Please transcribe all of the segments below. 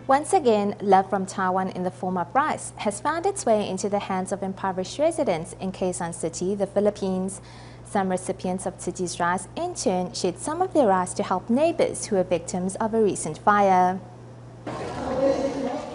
Once again, love from Taiwan in the form of rice has found its way into the hands of impoverished residents in Quezon City, the Philippines. Some recipients of Tzu Chi's rice in turn shared some of their rice to help neighbors who were victims of a recent fire.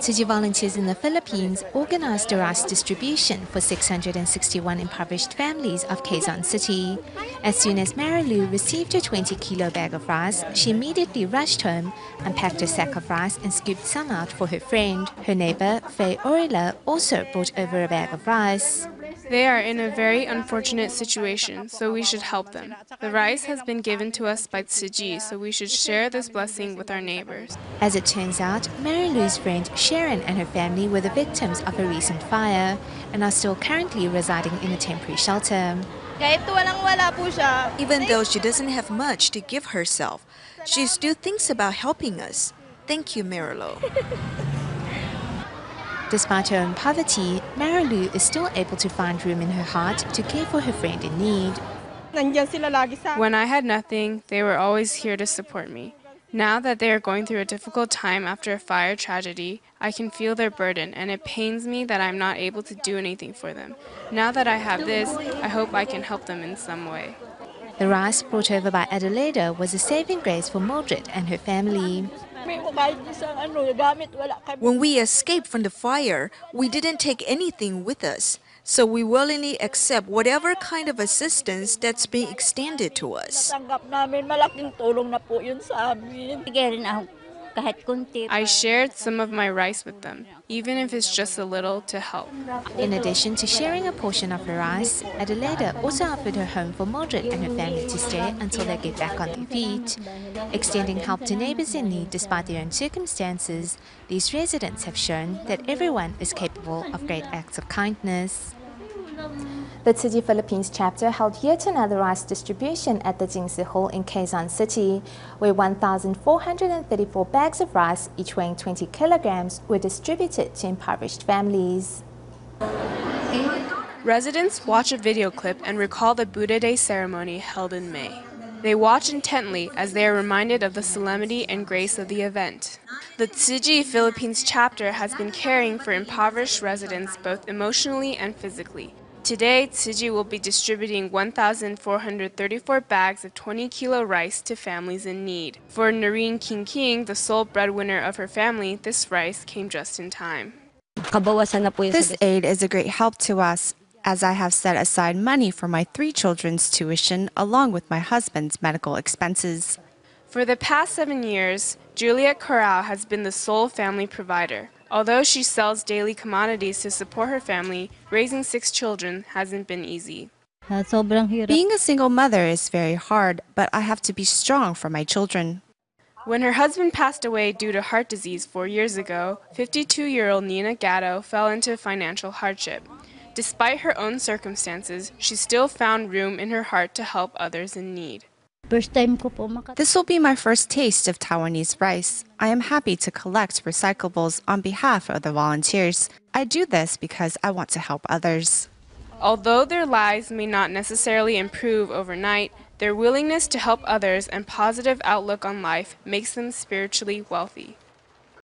Tzu Chi volunteers in the Philippines organized a rice distribution for 661 impoverished families of Quezon City. As soon as Marilu received her 20-kilo bag of rice, she immediately rushed home, unpacked her sack of rice and scooped some out for her friend. Her neighbor, Faye Orila, also brought over a bag of rice. They are in a very unfortunate situation, so we should help them. The rice has been given to us by Tzu Chi, so we should share this blessing with our neighbors. As it turns out, Marilu's friend Sharon and her family were the victims of a recent fire and are still currently residing in a temporary shelter. Even though she doesn't have much to give herself, she still thinks about helping us. Thank you, Marilu. Despite her own poverty, Marilu is still able to find room in her heart to care for her friend in need. When I had nothing, they were always here to support me. Now that they are going through a difficult time after a fire tragedy, I can feel their burden, and it pains me that I'm not able to do anything for them. Now that I have this, I hope I can help them in some way. The rice brought over by Adelaida was a saving grace for Mildred and her family. When we escaped from the fire, we didn't take anything with us, so we willingly accept whatever kind of assistance that's being extended to us. I shared some of my rice with them, even if it's just a little, to help. In addition to sharing a portion of her rice, Adelaida also offered her home for Mildred and her family to stay until they get back on their feet. Extending help to neighbors in need despite their own circumstances, these residents have shown that everyone is capable of great acts of kindness. The Tzu Chi Philippines chapter held yet another rice distribution at the Jing Hall in Quezon City, where 1,434 bags of rice, each weighing 20 kilograms, were distributed to impoverished families. Residents watch a video clip and recall the Buddha Day ceremony held in May. They watch intently as they are reminded of the solemnity and grace of the event. The Tzu Chi Philippines chapter has been caring for impoverished residents both emotionally and physically. Today, Tzu Chi will be distributing 1,434 bags of 20-kilo rice to families in need. For Noreen King, the sole breadwinner of her family, this rice came just in time. This aid is a great help to us, as I have set aside money for my 3 children's tuition along with my husband's medical expenses. For the past 7 years, Juliet Corral has been the sole family provider. Although she sells daily commodities to support her family, raising 6 children hasn't been easy. Being a single mother is very hard, but I have to be strong for my children. When her husband passed away due to heart disease 4 years ago, 52-year-old Nina Gatto fell into financial hardship. Despite her own circumstances, she still found room in her heart to help others in need. This will be my first taste of Taiwanese rice. I am happy to collect recyclables on behalf of the volunteers. I do this because I want to help others. Although their lives may not necessarily improve overnight, their willingness to help others and positive outlook on life makes them spiritually wealthy.